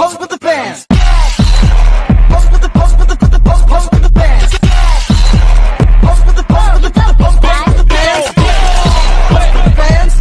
pose with the bands. Pose with the pose with the pose with the bands. Pose with the pose with the pose with the bands. Pose with the bands.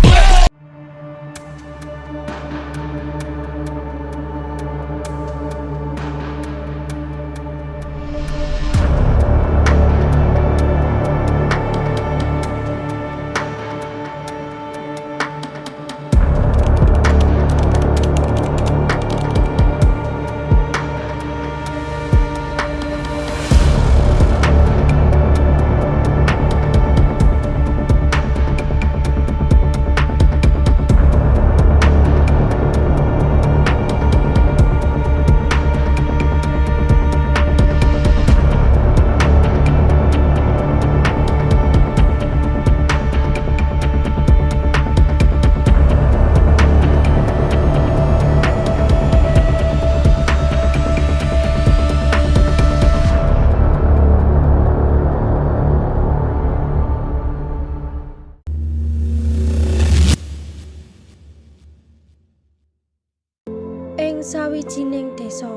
Ing sawijining desa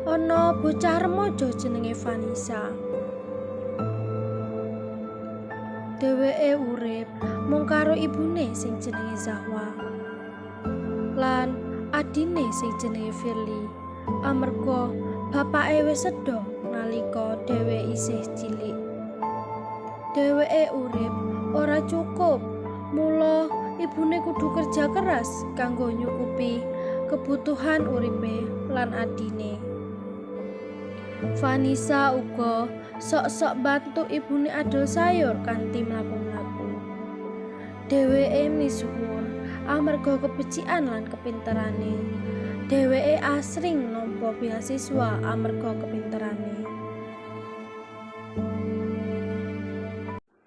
ana bocah remaja jenenge Vanessa. Dheweke urip mung karo ibune sing jenenge Zahwa lan adine sing jenenge Firly. Amarga bapake wis sedo nalika dheweke isih cilik. Dheweke urip ora cukup, mula ibune kudu kerja keras kanggo nyukupi kebutuhan uripe lan adine. Vanessa uga sok-sok bantu ibune adol sayur kanthi mlaku-mlaku. Dheweke misuwur amarga kebecikan lan kepinterane. Dheweke asring nampa beasiswa amarga kepinterane.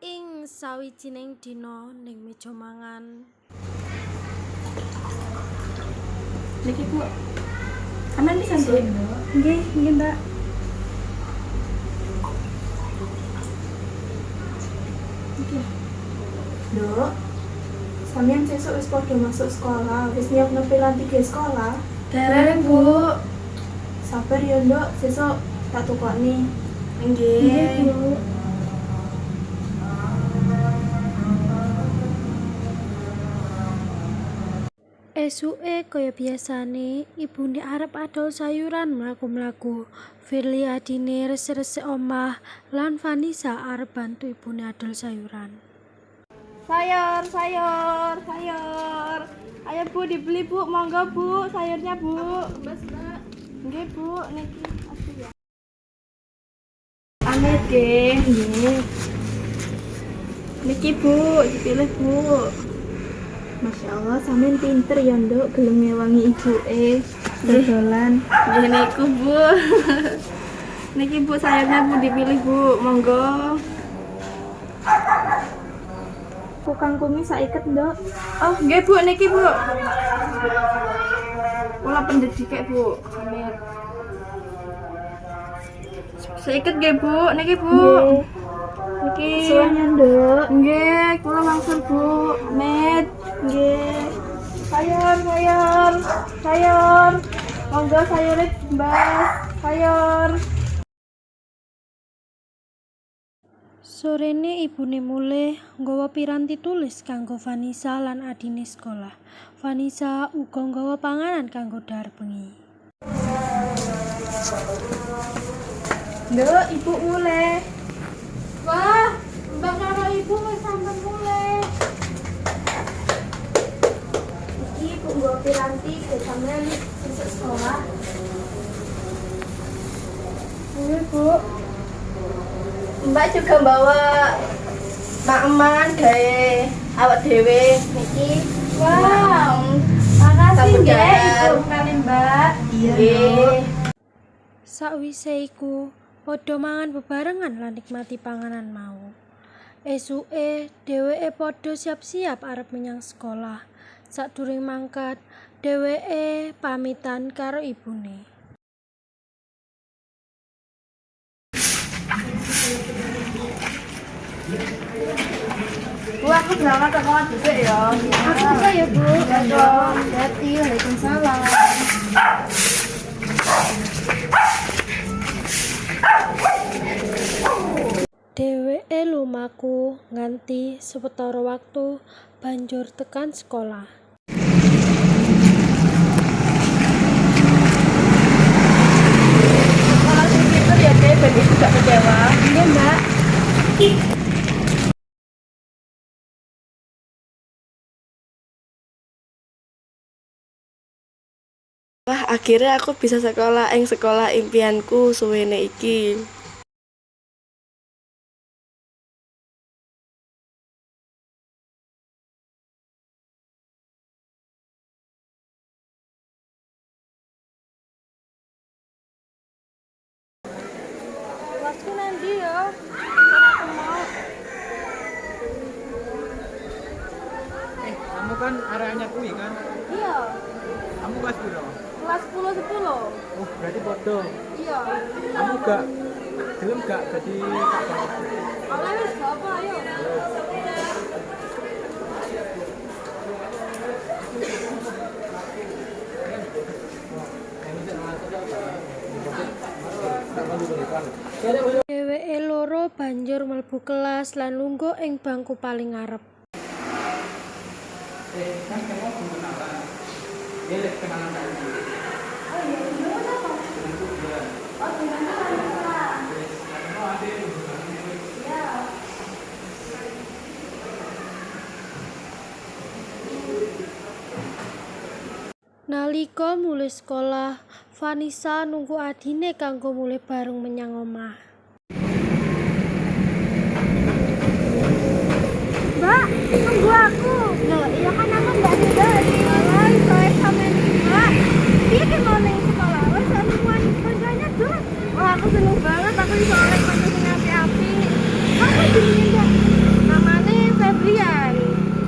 Ing sawijining dina ning meja mangan, Niki Bu, aman bisa Bu? Nggih, Mbak. Nggih. Dok, sampeyan sesuk wis padha masuk sekolah, wis nyiapno piranti ke sekolah? dereng Bu. Sabar ya, Nduk, sesuk tak tukokni. Nggih. Bu. Esuke kaya biasane, ibune arep adol sayuran mlaku-mlaku. Firly adine resik-resik omah lan Vanessa arep bantu ibune adol sayuran. Sayur. Ayo Bu, dibeli Bu, monggo Bu, sayurnya Bu. Bas, Mbak. Nggih Bu, niki asli ya. Amit nggih. Niki Bu, dipilih Bu. Masya Allah, sampean pinter ya Nduk, gelem ngewangi ibuke dodolan. Nggih niku Bu. Niki Bu, sayurnya Bu dipilih Bu, monggo. Bu kangkungi saiket Nduk. Oh, nggih Bu, niki Bu. Kula pendhedhike Bu. Amin. Saiket nggih Bu, niki Bu. Niki. Suwanya Nduk. Nggih, kula mangsul Bu. Amin. Nggih. Sayur. Monggo sayure Mbak. Sayur. Sorene ibune mulih nggawa piranti tulis kanggo Vanessa lan adine sekolah. Vanessa uga nggawa panganan kanggo dahar bengi. Nduk, Ibu mulih. Wah, Mbak karo Ibu wis sampun mulih. Iki Ibu nggawa piranti ke sampean sesuk sekolah. Nggih, Bu. Mbak juga bawa makman gawe awak dhewe niki. Wow, makasih Sampun nggih jalan. Ibu kali Mbak. Nggih. Sakwise iku padha mangan bebarengan lan nikmati panganan mau. Esuke dheweke padha siap-siap arep menyang sekolah. Sadurunge mangkat, dheweke pamitan karo ibune. Bu, aku berangkat ke kamar dulu ya. Aku juga ya Bu. Ya dong. Hati, waalaikumsalam. Dheweke lumaku nganti sewetara waktu banjur tekan sekolah. Kalau sing pinter ya Dek, ben ibu gak kecewa. Iya, Mbak. Wah, akhirnya aku bisa sekolah ing sekolah impianku suwene iki. Kelasku nanti ya. Kamu kan areanya kui kan? Iya, Kamu kelas piro? kelas 10. Oh, berarti bodoh. Iya. Kamu gak gelem gak jadi kakak? Oleh wis apa ayo. Dheweke loro banjur mlebu kelas lan lungguh ing bangku paling ngarep. Nalika mulih sekolah, Vanessa nunggu adine kanggo mulih bareng menyang omah. Mbak, tunggu aku. Loh, iya kan aku nggak dari. Wah, saya sama Mbak. Dia kan mau neng sekolah. Wah, semua kerjanya tuh. Wah, aku seneng banget. Aku bisa oleh konco sing api-api. Aku jenenge Mbak. Namanya Febrian.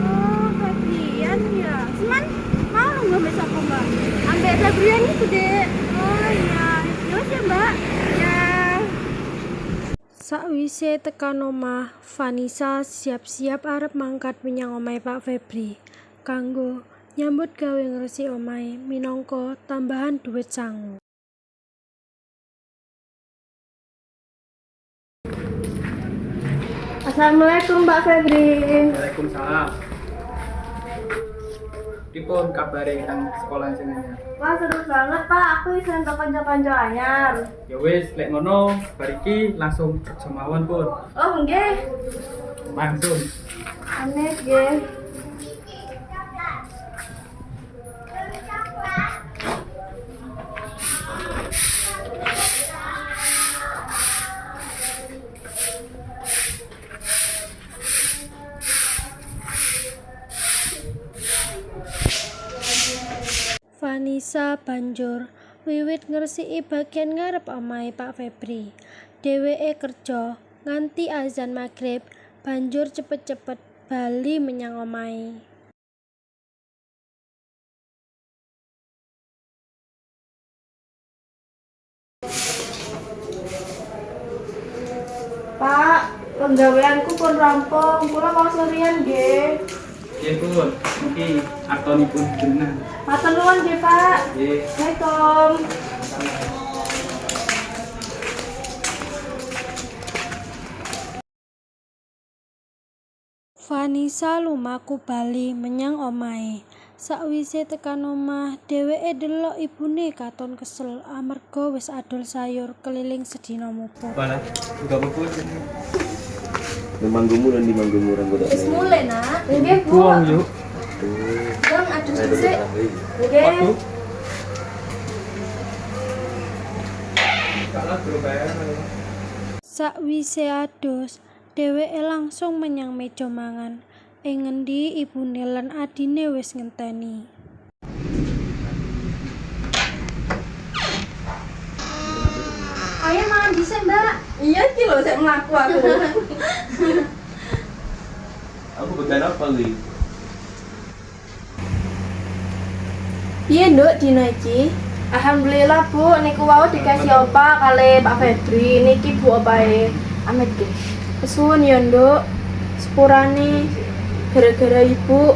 Oh, Febrian ya. Cuman mau nunggu besok kok, Mbak. Ambek Febrian itu, Dek. Oh iya. Yos ya, Mbak. Ya. Sakwise tekan omah, Vanessa siap-siap arep mangkat menyang omahe Pak Febri kanggo nyambut gawe ngresik omahe minangka tambahan duit sangu. Assalamualaikum Mbak Febri. Waalaikumsalam. Dipun kabare tentang sekolah jenengan. Wah seru banget Pak, aku bisa untuk kanca-kanca anyar. Ya wis, lek ngono, bar iki langsung kerja mawon pun. Oh nggih, Langsung. aneh nggih. Vanessa banjur wiwit ngresiki bagian ngarep omahe Pak Febri. Dheweke kerja nganti azan maghrib banjur cepet-cepet bali menyang omahe. Pak, penggaweanku pun rampung, kula mau sorian nggih. Nggih pun, iki artonipun jenengan. Matur nuwun nggih Pak. Nggih. Assalamualaikum. Vanessa lumaku bali menyang omahe. Sakwise tekan omah, dheweke delok ibune katon kesel amarga wis adol sayur keliling sedina mupo. Bala, juga apa-apa. Di Manggumu dan di Manggumu rambut Wis mulai nak. Nggih Bu. Buang yuk. Bang adus dhisik. Nggih. Waduh. Kalah berbayar. Sakwise adus, dheweke langsung menyang meja mangan. Ing ngendi ibune lan adine wis ngenteni. Ayo mangan dhisik Mbak. Iya iki lho sik mlaku aku. Aku bagian apa li? Piye Nduk dina iki? Alhamdulillah Bu, niku wau dikasih opa kali Pak Febri. Niki Bu opae Amit nggih. Kesuwun ya Nduk. Sepurane gara-gara Ibu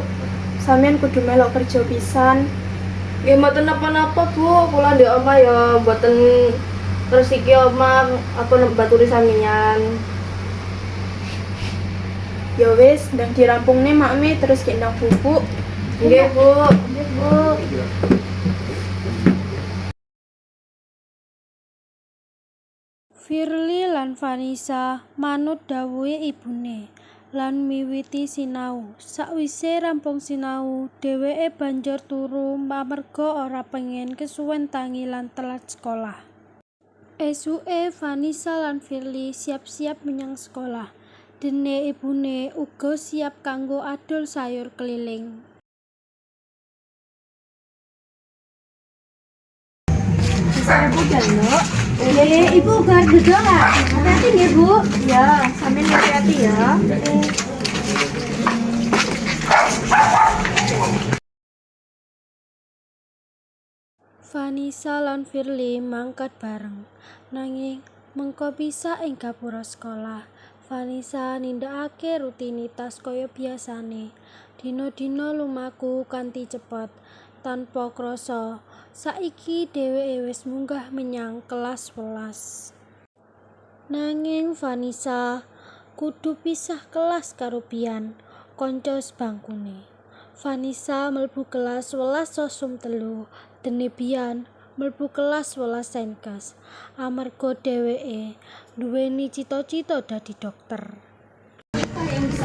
sampean kudu melok kerja pisan. Nggih mboten napa-napa Bu, kula ndek omah ya mboten resiki omah apa baturi sampeyan. Ya wis, ndang dirampungne makme terus gendang bubuk. Nggih, Bu. Nggih, Bu. Firly lan Vanessa manut dawuhe ibune lan miwiti sinau. Sakwise rampung sinau, dheweke banjur turu amarga ora pengen kesuwen tangi lan telat sekolah. Esuke Vanessa lan Firly siap-siap menyang sekolah. Dene ibune uga siap kanggo adol sayur keliling. Ibu uga dodol lah. Hati-hati nggih, Bu. Ya, sampeyan hati-hati ya. Vanessa lan Firly mangkat bareng. Nanging mengko bisa ing gapura sekolah. Vanessa nindakake rutinitas kaya biasane. Dina-dina lumaku kanthi cepet tanpa krasa. Saiki dheweke wis munggah menyang kelas 11. Nanging Vanessa kudu pisah kelas karo Bian, kanca sebangkune. Vanessa mlebu kelas 11 sosum 3, dene Bian mlebu kelas 11 Senkas. Amarga dheweke duweni cita-cita dadi dokter.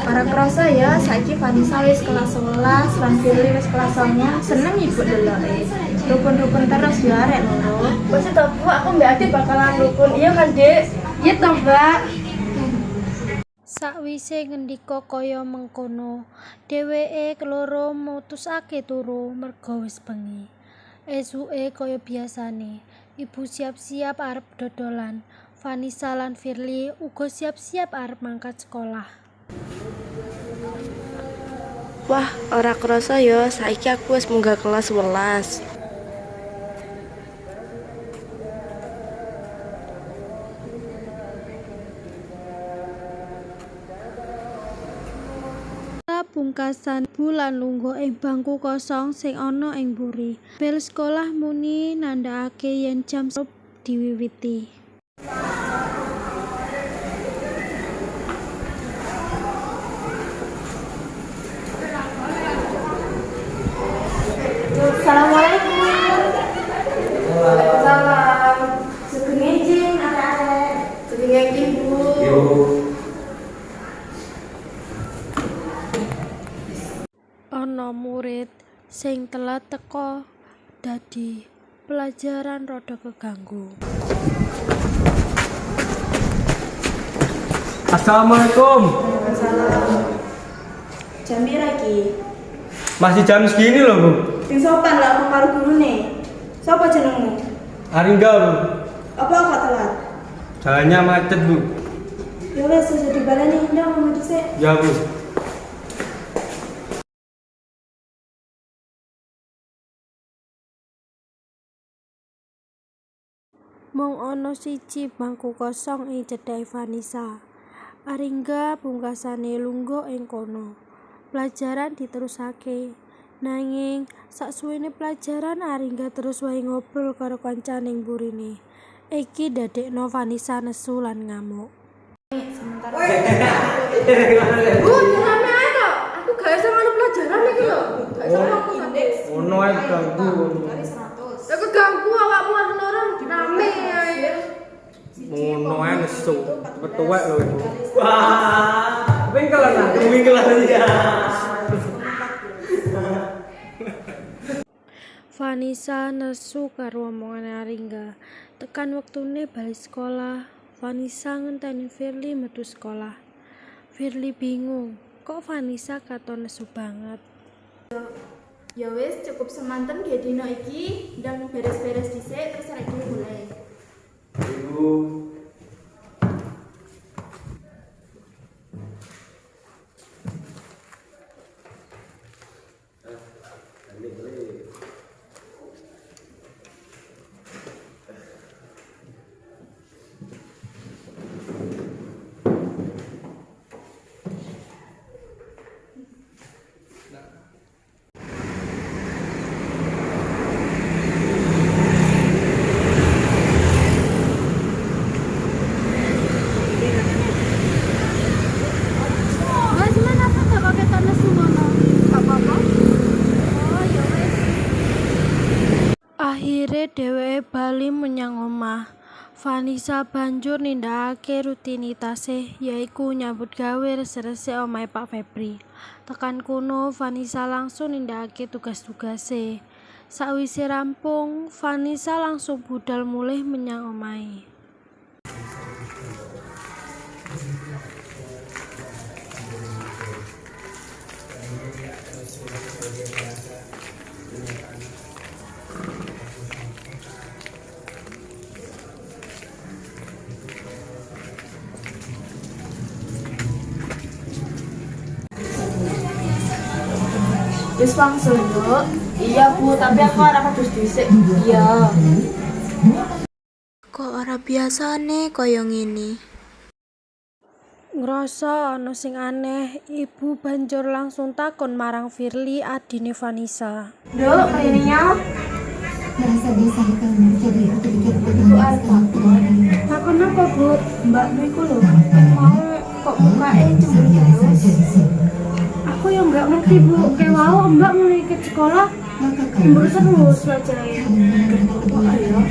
Para kerasa ya, saiki Vanessa wis kelas 11, lan Firly wis kelas 9. Seneng ibu deloke. Rukun-rukun terus ya arek loro. Wes to Bu, aku mbak Ade bakalan rukun. Iya kan, Dek? Iya toh, Mbak. Sakwise ngendika kaya mengkono, dheweke keloro mutusake turu merga wis bengi. Esuke kaya biasane, ibu siap-siap arep dodolan. Vanessa lan Firly uga siap-siap arep mangkat sekolah. Wah, ora krasa ya, saiki aku wis munggah kelas 11. Pungkasan bulan lungguh ing bangku kosong sing ana ing mburi. Bel sekolah muni nandhakake yen jam diwiwiti. Assalamualaikum. Waalaikumsalam. Sugeng izin arek-arek. Sugeng izin, Bu. Ana murid sing telat teka dadi pelajaran rada keganggu. Assalamualaikum. Jam pira iki? Masih jam segini loh, Bu. Sing sopan lah aku karo gurune. Sapa jenengmu? Aringga, Bu. Apa kok telat? Jalannya macet, Bu. Ya wes sudah dibaleni ndang mau dhisik. Ya, Bu. Mung ana siji bangku kosong ing cedhake Vanessa. Aringga pungkasane lungguh ing kono. Pelajaran diterusake. Nanging saksuwene pelajaran Aringga terus wae ngobrol karo kancane ing burine. Iki ndadekno Vanessa nesu lan ngamuk. Bu, jangan ae to. Aku gak iso ngono pelajaran iki lho. Gak iso aku indeks. Ono ae ganggu. Ya keganggu awakmu arep orang rame ae. Ono ae nesu. Wetuwek lho iku. Wah, wingkelan lah, wingkelan ya. Vanessa nesu karo omongane Aringga. Tekan wektune bali sekolah, Vanessa ngenteni Firly metu sekolah. Firly bingung, kok Vanessa katon nesu banget. Ya wis cukup semanten ge dino iki, ndang beres-beres dhisik terus arek dhewe mulai. Ibu. dheweke bali menyang omah. Vanessa banjur nindakake rutinitase yaiku nyambut gawe resik-resik omahe Pak Febri. Tekan kono Vanessa langsung nindakake tugas-tugase. Sakwise rampung, Vanessa langsung budal mulih menyang omahe. Wis wangsul, Nduk. Iya, Bu, tapi aku arep adus dhisik. Iya. Kok ora biasane kaya ngene? Ngrasa ana sing aneh, ibu banjur langsung takon marang Firly adine Vanessa. Nduk, rene Bu Arta. Takon apa, Bu? Mbakmu iku lho, mau kok mukake cemburu terus. Aku yang nggak ngerti, Bu. Kayak wow, Mbak mulai ke sekolah cemburu terus wajahe. Oh ayo,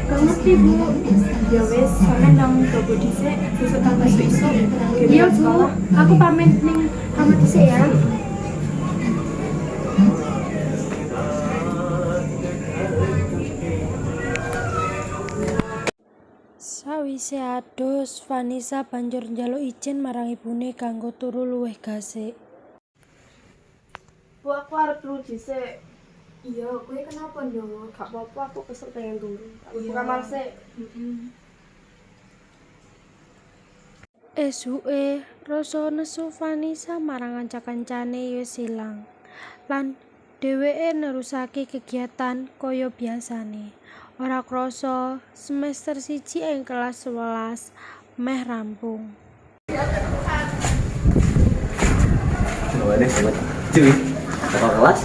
nggak ngerti, Bu. Ya wes, sampean nang toko dhisik, besok tambah besok. Iya, Bu. Aku pamit ning kamar dhisik ya. Sawise adus, Vanessa banjur njaluk izin marang ibune kanggo turu luwih gasik. Bu, aku arep turu dhisik. Iya, kowe kenapa, Nduk? Gak apa-apa, aku kesel pengen turu. Aku Iya. buka kamar sik. Esuke, rasa nesu Vanessa marang kanca-kancane wis ilang. Lan dheweke nerusake kegiatan kaya biasane. Ora krasa semester 1 ing kelas 11 meh rampung. Coba deh, sobat. Cuy, kakak kelas.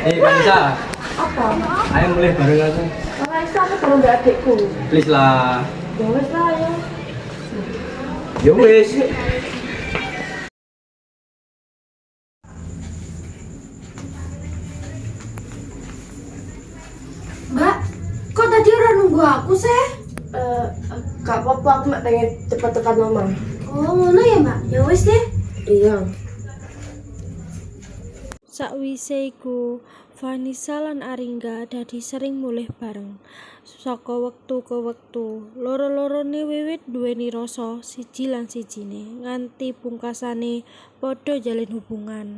Vanessa, Apa? ayo mulai bareng aku. Ora iso aku belum mbak adikku. Please lah. Ya wes lah ya. Ya wes. Mbak, kok tadi ora nunggu aku sih? Gak apa-apa, aku mek pengen cepet tekan mama. Oh, ngono ya, Mbak. Ya wis deh. Iya. Sakwise iku, Vanessa lan Aringga dadi sering mulih bareng. Saka wektu ke wektu, loro-lorone wiwit duweni rasa siji lan sijine, nganti pungkasane padha jalin hubungan.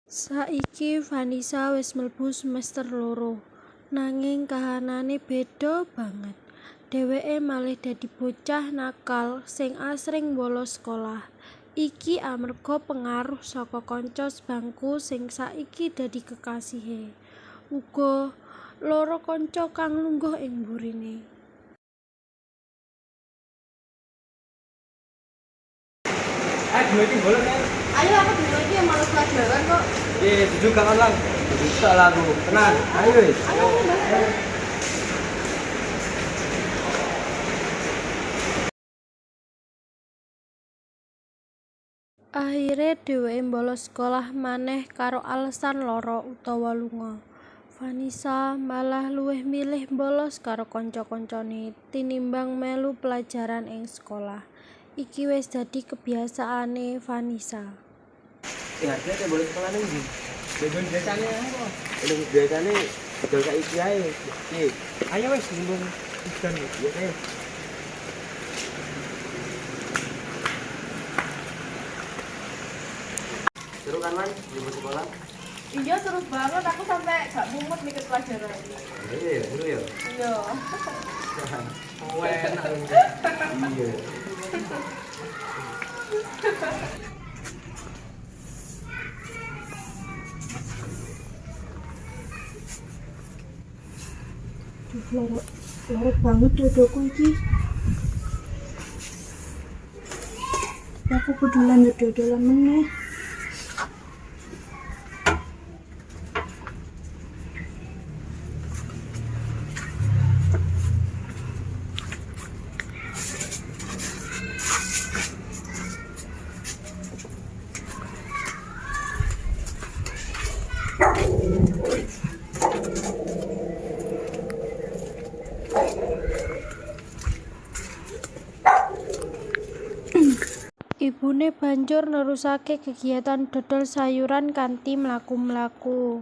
Saiki Vanessa wis mlebu semester 2, nanging kahanane beda banget. Dheweke malih dadi bocah nakal sing asring bolos sekolah. Iki amarga pengaruh saka kanca sebangku sing saiki dadi kekasihe. Uga loro kanca kang lungguh ing mburine. Dua ini boleh kan? Ayo aku dulu iki males pelajaran kok. Jujur kangen lang. Bisa lah aku. Tenang, ayo wis. Akhire dheweke bolos sekolah maneh karo alasan lara utawa lunga. Vanessa malah luwih milih bolos karo kanca-kancane tinimbang melu pelajaran ing sekolah. Iki wis dadi kebiasaane Vanessa. Harusnya saya boleh sekolah nih. Begon biasanya apa? Udah biasanya betul kayak iki ae. Iki. Ayo wis ngomong ikan. Ya teh. Seru kan man, di sekolah? Iya seru banget, aku sampai gak mumet mikir pelajaran. Iya, seru ya. Iya. Enak. Iya. Loro banget dodoku iki. Aku kudulan dodolan meneh. Ibune banjur nerusake kegiatan dodol sayuran kanthi mlaku-mlaku.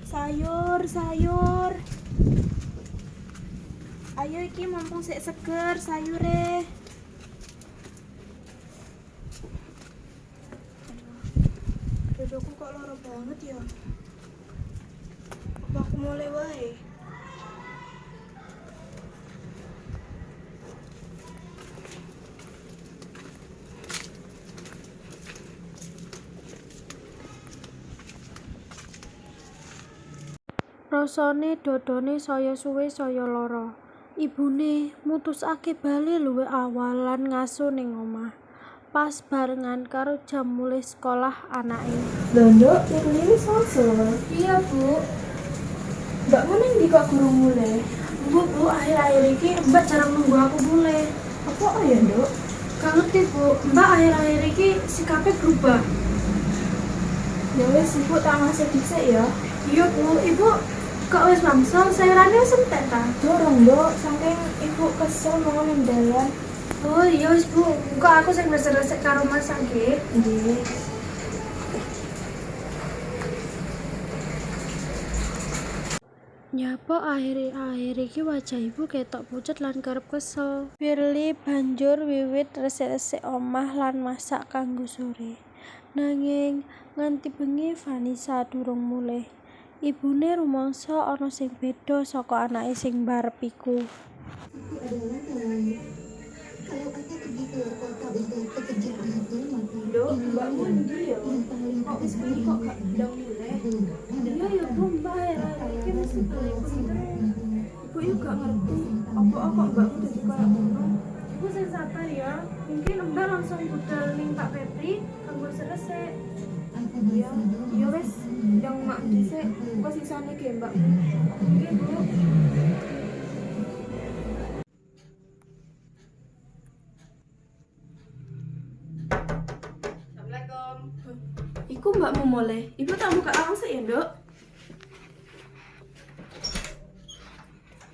Sayur, sayur. Ayo iki mumpung sik seger sayure. Dadaku kok lara banget ya. Apa aku mulai wae? Rasane dodone saya suwe saya lara. Ibune mutusake bali luwih awal lan ngaso ning omah. Pas barengan karo jam mulih sekolah anake. Lho, Nduk, ini wis selesai. Iya, Bu. Mbak mana yang kok guru mulai? Bu, akhir-akhir ini Mbak jarang nunggu aku mulai. Apa ya, Nduk? Gak ngerti, Bu. Mbak akhir-akhir ini sikapnya berubah. Ya wis, Ibu tak ngasih dhisik ya. Iya, Bu. Ibu kok wis mangsal sayurannya wis entek ta? Dorong, Nduk, saking Ibu kesel mau nang dalan. Oh, iya wis, Bu. Kok aku sing resik-resik karo masak nggih. Nggih. Nyapa akhir-akhir iki wajah ibu ketok pucet lan kerep kesel. Firly banjur wiwit resik-resik omah lan masak kanggo sore. Nanging nganti bengi Vanessa durung mulih. Ibune rumangsa ana sing beda saka anake sing mbarep iku. Nduk, mbakmu ndi ya? Kok wis bengi kok gak ndang mulai? Iya ya Bu, Mbak akhir-akhir iki mesti mulai. Ibu yuk gak ngerti. Apa mbakmu dadi kaya ngono? Ibu sing sabar ya. Mungkin Mbak langsung budal ning Pak Febri kanggo resik. Iya, iya wis, yang mak dhisik, kok sisane ge mbakmu. Nggih, Bu. Iku mbakmu mulai. Ibu tak buka langsung ya, Nduk.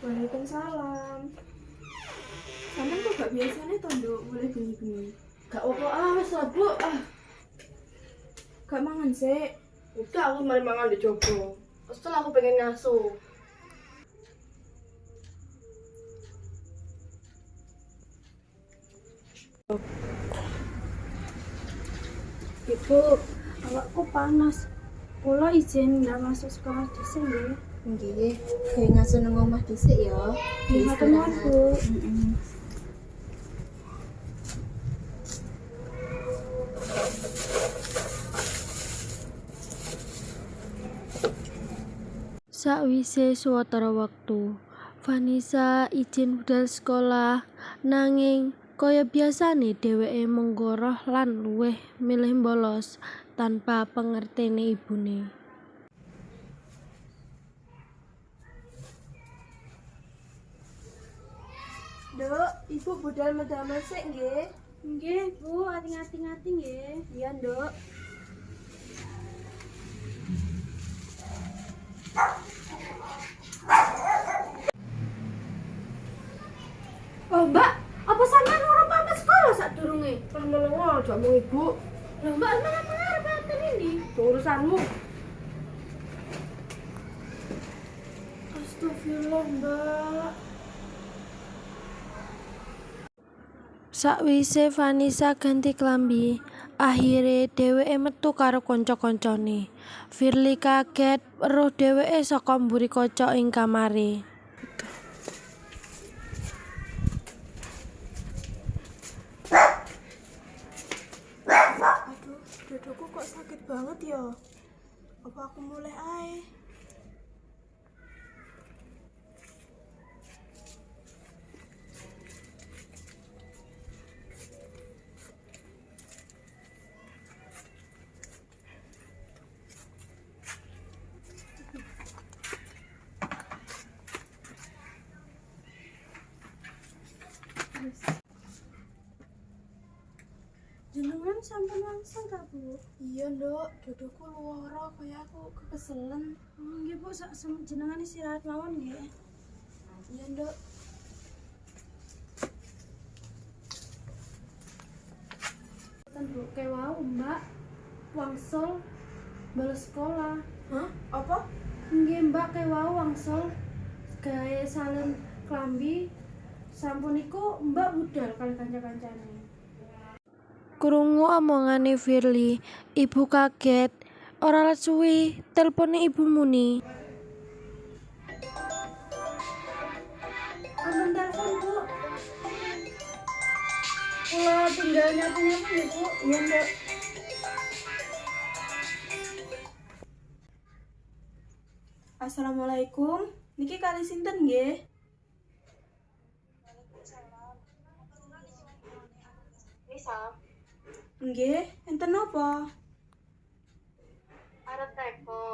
Waalaikumsalam. Sampeyan kok gak biasane to, Nduk, mulai bengi-bengi. Gak apa-apa wis lah, Bu. Gak mangan sik. Udah aku mari mangan di jogo. Kesel aku pengen ngaso. Ibu, awakku panas. Kula izin ndak masuk sekolah dhisik nggih. Nggih, gawe ngaso nang omah dhisik ya. Nggih, matur nuwun, Bu. Sakwise suwetara wektu, Vanessa izin budal sekolah, nanging kaya biasane dheweke menggoroh lan luwih milih bolos tanpa pengertene ibune. Nduk, Ibu budal medal sik nggih. Nggih, Bu, ati-ati nggih. Iya, Nduk. Oh, Mbak, apa sampean ora pamit sekolah sadurunge? Lama-lama aja mau Ibu. Lah, Mbak, sampean arep anten ini. Urusanmu. Astagfirullah, Mbak. Sakwise Vanessa ganti klambi, akhire dheweke metu karo kanca-kancane. Firly kaget weruh dheweke saka mburi kaca ing kamare. Aduh, dadaku kok sakit banget ya. Apa aku mulai ae? Jenengan sampun langsung ta, Bu? Iya, Nduk, dadaku lara kaya aku kekeselen. Oh, nggih, Bu, jenengan istirahat mawon nggih. Iya, Nduk. Mboten Bu, kewau Mbak wangsul bales sekolah. Hah? Apa? Nggih Mbak kewau wangsul gawe salin klambi. Sampun iku Mbak budal kali kanca-kancane. Krungu omongane Firly, ibu kaget. Ora let suwi, telpone ibu muni. Aman telepon Bu. Kula tinggal nyapu-nyapu ya Bu. Iya Mbak. Assalamualaikum. Niki kali sinten nggih? Nisa, Nggih, enten napa? arep teko.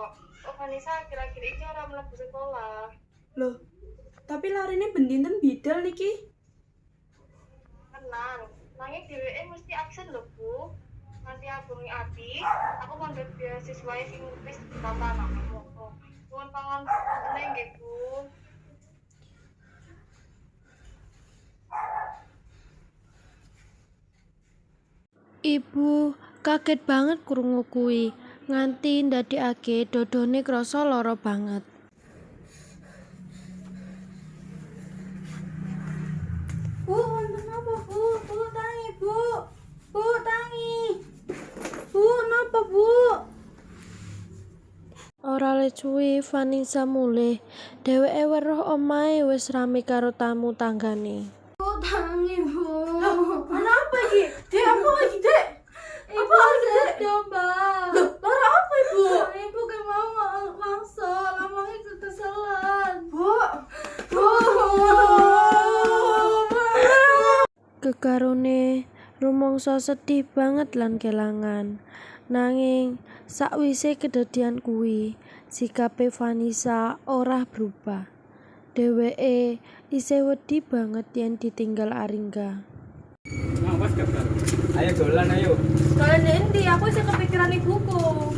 Oh, Vanessa akhir-akhir iki ora mlebu sekolah. Loh, tapi larine bendinten bidal niki. Tenang, nanging dheweke mesti absen lho, Bu. Nanti abungi Abi, aku mondok beasiswa sing wis ditata nang Nuwun pangapunten nggih, Bu. Ibu kaget banget krungu kuwi, nganti ndadekake dodone krasa lara banget. Bu, wonten apa Bu? Bu tangi, Bu. Bu tangi. Bu, napa Bu? Ora let suwi Vanessa mulih. Dheweke weruh omahe wis rame karo tamu tanggane. Bu tangi, Bu. Ana apa iki? Dek, apa lagi, Dek? Apa lagi, Dek? Mbak. Loh, lara apa, Ibu? Ibu kayak mau mangsal, lamangnya kekesalan. Bu. Kekarone rumangsa sedih banget lan kelangan. Nanging sakwise kedadian kuwi, sikape Vanessa ora berubah. Dheweke isih wedi banget yen ditinggal Aringga. Awas gak. Ayo dolan ayo. Kalian endi? Aku isih kepikiran ibuku.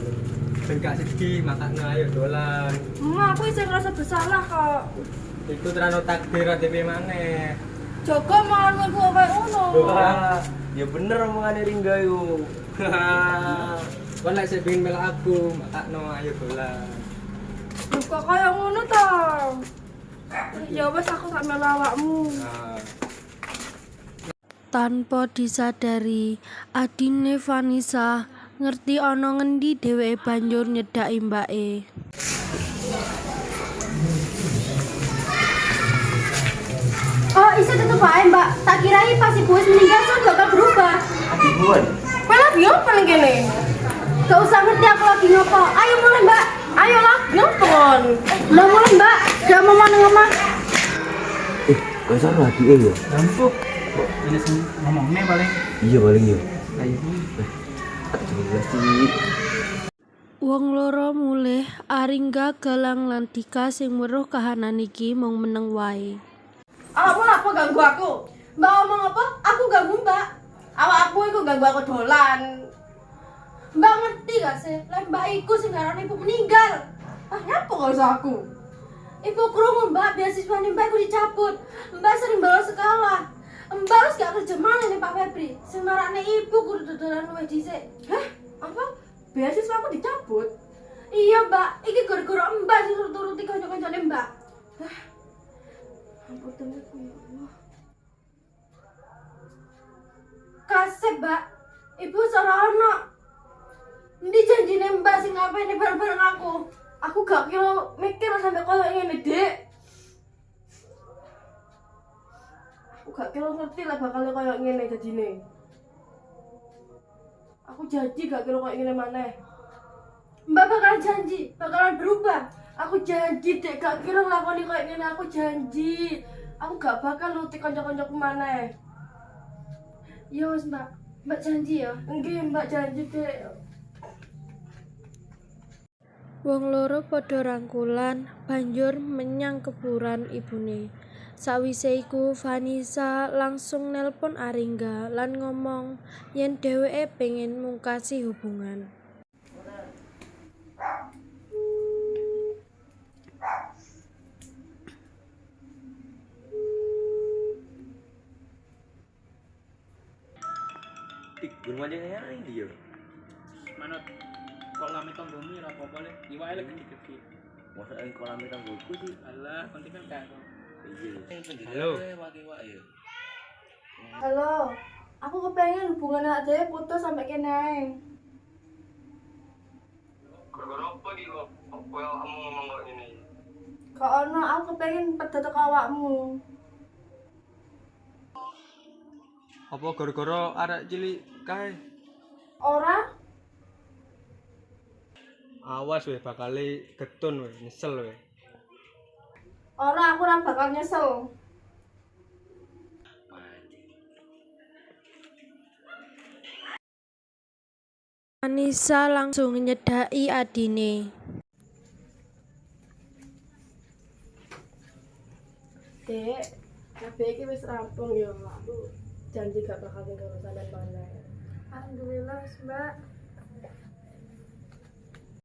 Ben gak sedih makane ayo dolan. Aku isih ngerasa bersalah kok. Iku terano takdir adewe maneh. Joko mau ibu kayak ngono. Wah, ya bener omongannya Ringga yuk. Kon lek sing pengen melok aku, makakno ayo dolan. Kok kayak ngono to? Ya wes aku sak melu awakmu. Nah, Tanpa disadari, adine Vanessa ngerti ana ngendi dheweke banjur nyedaki mbake. Oh, isa tetep ae, Mbak. Tak kirain pas ibu wis meninggal kan bakal berubah. Ibuan, Kowe lagi ngopo ning kene? Gak usah ngerti aku lagi ngopo. Ayo mulai, Mbak. Ayo lah, ngopo kon? Lah mulai, Mbak. Gak mau mana ngomong. gak salah dia ya. lampu. Kok ini ngomongnya paling. Iya paling ya. Ayo. Jelas sih. Wong loro mulih Aringga Galang lan Dika sing weruh kahanan iki mung meneng wae. Awakmu apa ganggu aku? Mbak ngomong apa? Aku ganggu, Mbak. Awakmu iku ganggu aku dolan. Mbak ngerti gak sih? Lah Mbak iku sing ngaran ibu meninggal. Ah, nyapa gak usah aku? Ibu krungu, Mbak, beasiswa Mbak iku dicabut. Mbak sering bolos sekolah. Mbak harus gak kerja mana nih Pak Febri? Semaraknya ibu kudu dodolan luwih dhisik. Hah? Apa? Beasiswa aku dicabut? Iya, Mbak. Iki gara-gara Mbak sing turuti kanca-kancane Mbak. Hah? Ampun temenku ya Allah. Kasep, Mbak. Ibu seorang anak. Ini janjine Mbak sing ngapain bareng-bareng aku. Aku gak kira mikir sampai koyo ngene, Dek. Aku gak kira ngerti lah bakal koyo ngene jadine. Aku janji gak kira koyo ngene maneh. Mbak bakalan janji, bakalan berubah. Aku janji, Dek, gak kira nglakoni koyo ngene, aku janji. Aku gak bakal nuti kanca-kancaku maneh. Ya wis, Mbak. Mbak janji ya? Nggih, Mbak janji, Dek. Wong loro padha rangkulan banjur menyang kuburan ibune. Sawise iku Vanessa langsung nelpon Aringga lan ngomong yen dheweke pengen mungkasi hubungan. Gun aja ya dia. Manut kolam itu bumi ora apa-apa le. Iwake lek gede-gede. Masa ing kolam tanggoku sih. Alah, penting kan karo. Iya. Halo. Ya. Halo, aku kepengen hubungan anak dhewe putus sampai kene ae. Gara-gara apa iki kok? Apa yang kamu ngomong kok ini? Kok ono aku kepengen pedot ke awakmu. Apa gara-gara arek cilik kae? Ora? Awas weh bakale getun weh, nyesel weh. Ora, aku ora bakal nyesel. Vanessa langsung nyedaki adine. Dek, kabeh iki wis rampung ya, aku janji gak bakal tinggal urusan maneh. Alhamdulillah, Mbak.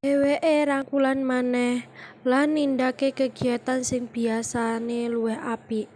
Dheweke rangkulan maneh lan nindake kegiatan sing biasane luwih apik.